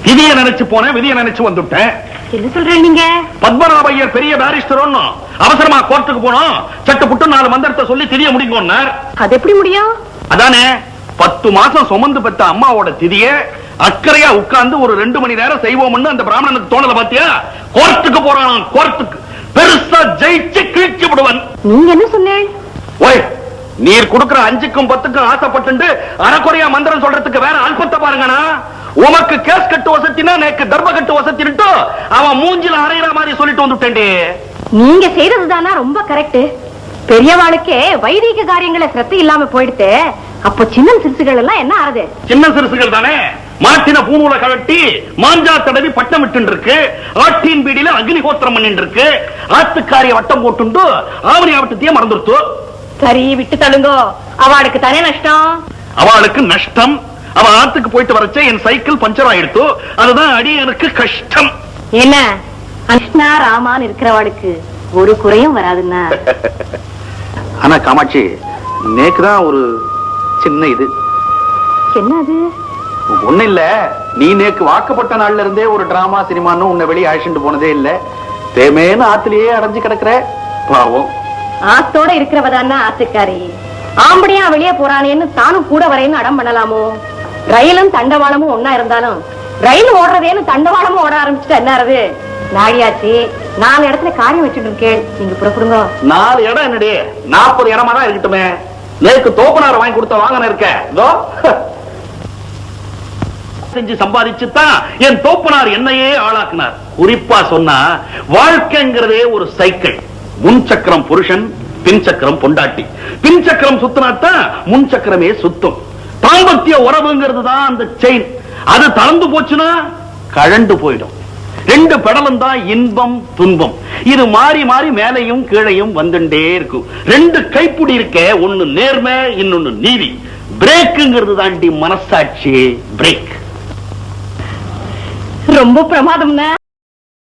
விதிய நினைச்சு போனேன், விதிய நினைச்சு வந்துட்டேன். என்ன சொல்றேன் நீங்க? பத்மநாபையர் பெரிய பாரிஸ்டர் ஒண்ணும் அவசரமா கோர்ட்டுக்கு போனோம், சட்டு புட்டு 4 மந்திரத்தை சொல்லி திரிய முடிங்கன்னார். அது எப்படி முடியும்? அதானே 10 மாசம் சுமந்து பெற்ற அம்மாவோட திதிய அக்கறையா உட்கார்ந்து ஒரு 2 மணி நேரம் செய்வோம்னு அந்த பிராமணனுக்கு தோணல பாத்தியா? கோர்ட்டுக்கு போறான், கோர்ட்டுக்கு பெருசா ஜெயிச்சு கிழிச்சு விடுவன். நீங்க என்ன சொன்னேன்? ஓய், நீர் கொடுக்கிற 5க்கும் 10க்கும் ஆசைப்பட்டு அறக்குறையா மந்திரம் சொல்றதுக்கு வேற அல்பத்தை பாருங்கண்ணா. உமக்கு கேஸ் கட்டு வசத்தினா நேக்கு தர்ம கட்டு வசத்தின்ட்டு அவன் மூஞ்சில அறையிற மாதிரி சொல்லிட்டு வந்துட்டேன்டி. நீங்க செய்யறதுதானா ரொம்ப கரெக்ட். பெரியவாளுக்கே வைதிக காரியங்களை சிரத்தை இல்லாம போயிடுத்து. அப்போ சின்ன சிறுசுகள் எல்லாம் என்ன ஆறுது? சின்ன சிறுசுகள் தானே மாட்டின பூணூல கழட்டி மாஞ்சா தடவி பட்டம் விட்டு இருக்கு, ஆட்டின் பீடியில அக்னிஹோத்திரம் பண்ணிட்டு இருக்கு, ஆத்துக்காரிய வட்டம் போட்டு ஆவணி ஆவட்டத்தையே மறந்துடுத்து. சரி விட்டு தள்ளுங்கோ, அவளுக்கு தானே நஷ்டம். அவளுக்கு நஷ்டம். அவ ஆத்துக்கு போயிட்டு வரச்சே என் சைக்கிள் பஞ்சர் ஆயிடுத்து, அதுதான் அடி எனக்கு கஷ்டம். என்ன கிருஷ்ணா ராமான் இருக்கிறவாளுக்கு ஒரு குறையும் வராதுன்னா. ஆனா காமாட்சி, நேக்குதான் ஒரு சின்ன இது. என்னது? ஒண்ணு இல்ல, நீ நேக்கு வாக்கப்பட்ட நாள்ல இருந்தே ஒரு டிராமா சினிமான்னு உன்னை வெளியே அழைச்சிட்டு போனதே இல்ல. தேமேன்னு ஆத்திலேயே அடைஞ்சு கிடக்குற பாவம். ஆத்தோட இருக்கிறவதான்னா ஆத்துக்காரி. ஆம்படியா வெளியே போறானேன்னு தானும் கூட வரேன்னு அடம் பண்ணலாமோ? ரயிலும் தண்டவாளமும் ஒன்னா இருந்தாலும் ரயில் ஓடுறதேன்னு தண்டவாளமும் ஓட ஆரம்பிச்சுட்டு என்ன ஆறுது? நாடியாச்சு 4 இடத்துல காரியம் வச்சுட்டு இருக்கேன், நீங்க புறப்படுங்க. 4 இடம் என்னடி? 40 இடமா தான் இருக்கட்டுமே. நேக்கு தோப்பனார் வாங்கி கொடுத்த வாங்கன இருக்க செஞ்சு சம்பாதிச்சுதான் என் தோப்பனார் என்னையே ஆளாக்குனார். குறிப்பா சொன்னா வாழ்க்கைங்கிறதே ஒரு சைக்கிள். முன் சக்கரம் புருஷன், பின் சக்கரம் பொண்டாட்டி. பின் சக்கரம் சுத்தினாத்தான் முன் சக்கரமே சுத்தும். தாம்பத்திய உறவுங்கிறது தான் அந்த செயின். அது தளர்ந்து போச்சுன்னா கழண்டு போயிடும். 2 பெடலும் தான் இன்பம் துன்பம். இது மாறி மாறி மேலையும் கீழையும் வந்துட்டே இருக்கும். 2 கைப்புடி இருக்க, ஒன்னு நேர்மை, இன்னொன்னு நீதி. பிரேக்குங்கிறது தாண்டி மனசாட்சி. பிரேக் ரொம்ப பிரமாதம்னா